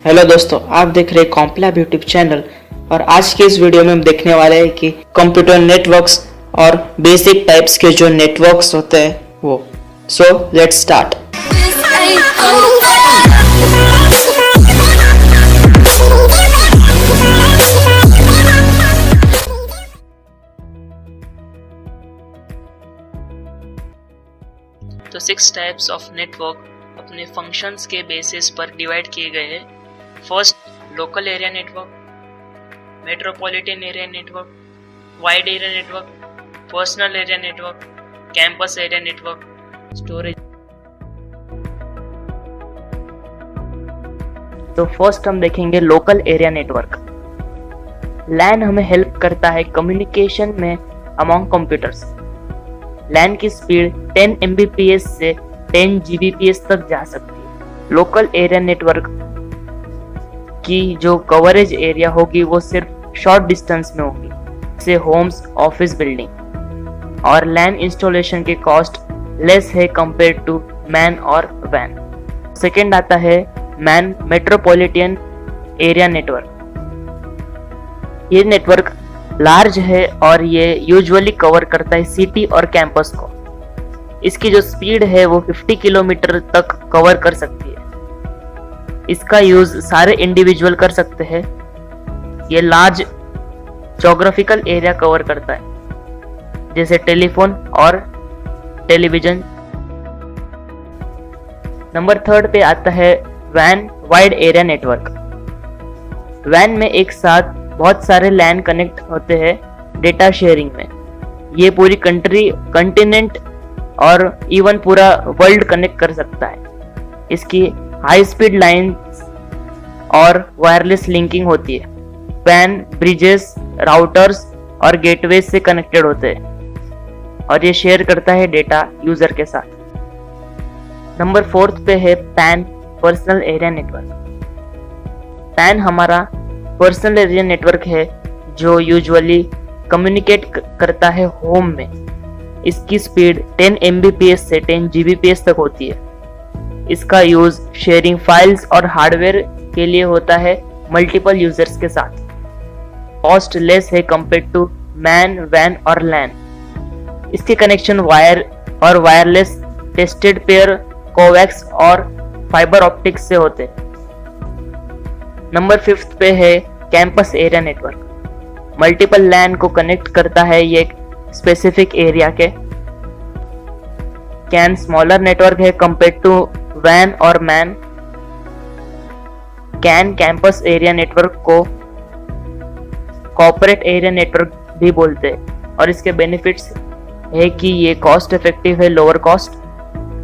Hello दोस्तों, आप देख रहे हैं कॉम्प्लैब यूट्यूब चैनल। और आज के इस वीडियो में हम देखने वाले हैं कि कंप्यूटर नेटवर्क्स और बेसिक टाइप्स के जो नेटवर्क्स होते हैं वो। So let's start. तो 6 टाइप्स ऑफ नेटवर्क अपने फंक्शंस के बेसिस पर डिवाइड किए गए हैं। First, local area network, metropolitan area network, wide area network, personal area network, campus area network, storage. तो फर्स्ट हम देखेंगे लोकल एरिया नेटवर्क। लैन हमें हेल्प करता है कम्युनिकेशन में अमॉन्ग कंप्यूटर्स। लैन की स्पीड 10 Mbps से 10 Gbps तक जा सकती है। लोकल एरिया नेटवर्क की जो कवरेज एरिया होगी वो सिर्फ शॉर्ट डिस्टेंस में होगी, जैसे होम्स, ऑफिस, बिल्डिंग। और लैन इंस्टॉलेशन की कॉस्ट लेस है कंपेयर टू मैन और वैन। सेकेंड आता है मैन मेट्रोपॉलिटन एरिया नेटवर्क। ये नेटवर्क लार्ज है और ये यूजुअली कवर करता है सिटी और कैंपस को। इसकी जो स्पीड है वो 50 किलोमीटर तक कवर कर सकती है। इसका यूज सारे इंडिविजुअल कर सकते हैं। ये लार्ज ज्योग्राफिकल एरिया कवर करता है, जैसे टेलीफोन और टेलीविजन। नंबर 3 पे आता है वैन वाइड एरिया नेटवर्क। वैन में एक साथ बहुत सारे लैन कनेक्ट होते हैं डेटा शेयरिंग में। ये पूरी कंट्री, कंटिनेंट और इवन पूरा वर्ल्ड कनेक्ट कर सकता है। इसकी हाई स्पीड लाइंस और वायरलेस लिंकिंग होती है। वैन ब्रिजेस, राउटर्स और गेटवेज से कनेक्टेड होते हैं और ये शेयर करता है डेटा यूजर के साथ। नंबर 4 पे है pan personal area network. Pan हमारा पर्सनल एरिया नेटवर्क है जो यूजुअली कम्युनिकेट करता है होम में। इसकी स्पीड 10 Mbps से 10 Gbps तक होती है। इसका यूज शेयरिंग फाइल्स और हार्डवेयर के लिए होता है मल्टीपल यूजर्स के साथ। कॉस्ट लेस है कंपेयर टू मैन, वैन और लैन। इसके कनेक्शन वायर और वायरलेस, टेस्टेड पेयर, कोवैक्स और फाइबर ऑप्टिक्स से होते हैं। नंबर 5 पे है कैंपस एरिया नेटवर्क। मल्टीपल लैन को कनेक्ट करता है ये स्पेसिफिक एरिया के। कैन स्मॉलर नेटवर्क है कंपेयर टू वैन और man. Can campus area network को कॉर्पोरेट एरिया नेटवर्क भी बोलते हैं और इसके बेनिफिट्स है कि ये कॉस्ट इफेक्टिव है, लोअर कॉस्ट,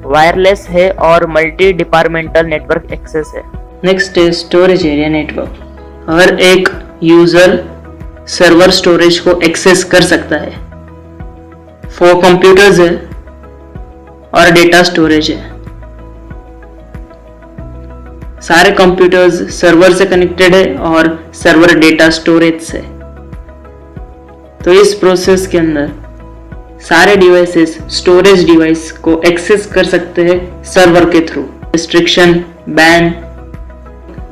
वायरलेस है और मल्टी डिपार्टमेंटल नेटवर्क एक्सेस है। नेक्स्ट है स्टोरेज एरिया नेटवर्क। हर एक यूजर सर्वर स्टोरेज को एक्सेस कर सकता है। 4 कंप्यूटर्स है और डेटा स्टोरेज है। सारे कंप्यूटर्स सर्वर से कनेक्टेड है और सर्वर डेटा स्टोरेज से। तो इस प्रोसेस के अंदर सारे डिवाइसेस स्टोरेज डिवाइस को एक्सेस कर सकते हैं सर्वर के थ्रू। रिस्ट्रिक्शन, बैन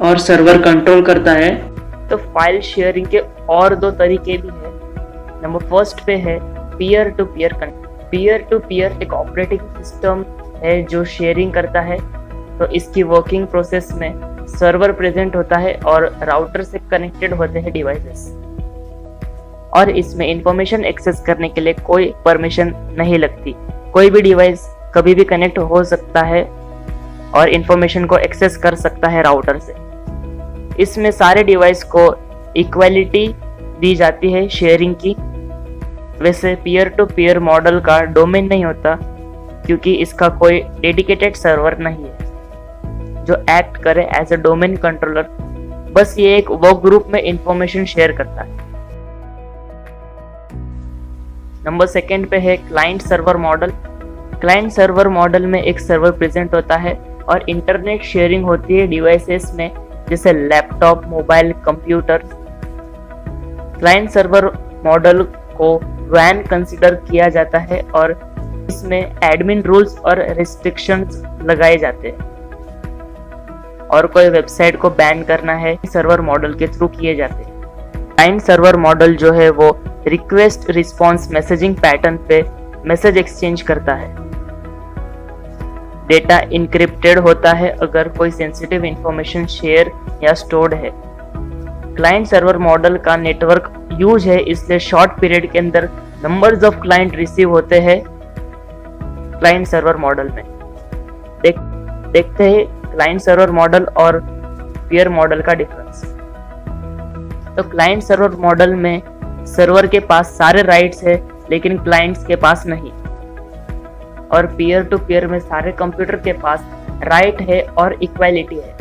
और सर्वर कंट्रोल करता है। तो फाइल शेयरिंग के और 2 तरीके भी हैं। नंबर 1 पे है peer to peer connect. Peer to peer एक ऑपरेटिंग सिस्टम है जो शेयरिंग करता है। तो इसकी वर्किंग प्रोसेस में सर्वर प्रेजेंट होता है और राउटर से कनेक्टेड होते हैं डिवाइसेस, और इसमें इंफॉर्मेशन एक्सेस करने के लिए कोई परमिशन नहीं लगती। कोई भी डिवाइस कभी भी कनेक्ट हो सकता है और इंफॉर्मेशन को एक्सेस कर सकता है राउटर से। इसमें सारे डिवाइस को इक्वालिटी दी जाती है शेयरिंग की। वैसे पीयर टू पीयर मॉडल का डोमेन नहीं होता क्योंकि इसका कोई डेडिकेटेड सर्वर नहीं है जो एक्ट करे एज अ डोमेन कंट्रोलर। बस ये एक वर्क ग्रुप में इंफॉर्मेशन शेयर करता है। नंबर 2 पे है client server model. Client server model में एक सर्वर प्रेजेंट होता है और इंटरनेट शेयरिंग होती है डिवाइसेस में, जैसे laptop, mobile, computer. Client server model को वैन कंसीडर किया जाता है और इसमें एडमिन रूल्स और रिस्ट्रिक्शंस लगाए जाते हैं। और कोई वेबसाइट को बैन करना है, सर्वर मॉडल के थ्रू किए जाते हैं। क्लाइंट सर्वर मॉडल जो है वो रिक्वेस्ट रिस्पॉन्स मैसेजिंग पैटर्न पे मैसेज एक्सचेंज करता है। डेटा इनक्रिप्टेड होता है अगर कोई सेंसिटिव इंफॉर्मेशन शेयर या स्टोर्ड है। क्लाइंट सर्वर मॉडल का नेटवर्क यूज है, इसलिए शॉर्ट पीरियड के अंदर नंबर्स ऑफ क्लाइंट रिसीव होते हैं क्लाइंट सर्वर मॉडल में। देखते हैं क्लाइंट सर्वर मॉडल और पीयर मॉडल का डिफरेंस। तो क्लाइंट सर्वर मॉडल में सर्वर के पास सारे राइट्स है लेकिन क्लाइंट्स के पास नहीं, और पीयर टू पीयर में सारे कंप्यूटर के पास राइट है और इक्वालिटी है।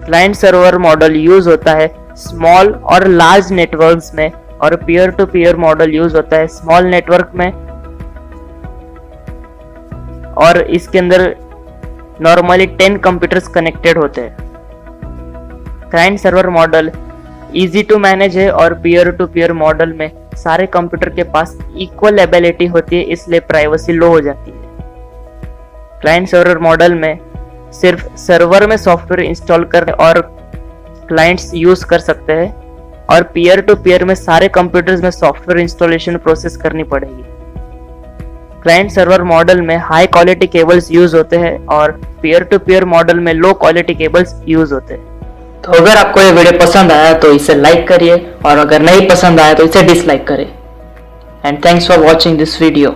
क्लाइंट सर्वर मॉडल यूज होता है स्मॉल और लार्ज नेटवर्क्स में, और peer to peer model use होता है स्मॉल नेटवर्क में, और इसके अंदर नॉर्मली 10 कंप्यूटर्स कनेक्टेड होते हैं। Client server model easy to manage है और पीयर टू पीयर मॉडल में सारे कंप्यूटर के पास इक्वल एबिलिटी होती है, इसलिए प्राइवेसी लो हो जाती है। क्लाइंट सर्वर मॉडल में सिर्फ सर्वर में सॉफ्टवेयर इंस्टॉल कर और क्लाइंट्स यूज कर सकते हैं, और पीयर टू पीयर में सारे कंप्यूटर्स में सॉफ्टवेयर इंस्टॉलेशन प्रोसेस करनी पड़ेगी। क्लाइंट सर्वर मॉडल में हाई क्वालिटी केबल्स यूज होते हैं और पीयर टू पीयर मॉडल में लो क्वालिटी केबल्स यूज होते हैं। तो अगर आपको ये वीडियो पसंद आया तो इसे लाइक करिए, और अगर नहीं पसंद आया तो इसे डिसलाइक करें। And thanks for watching this video.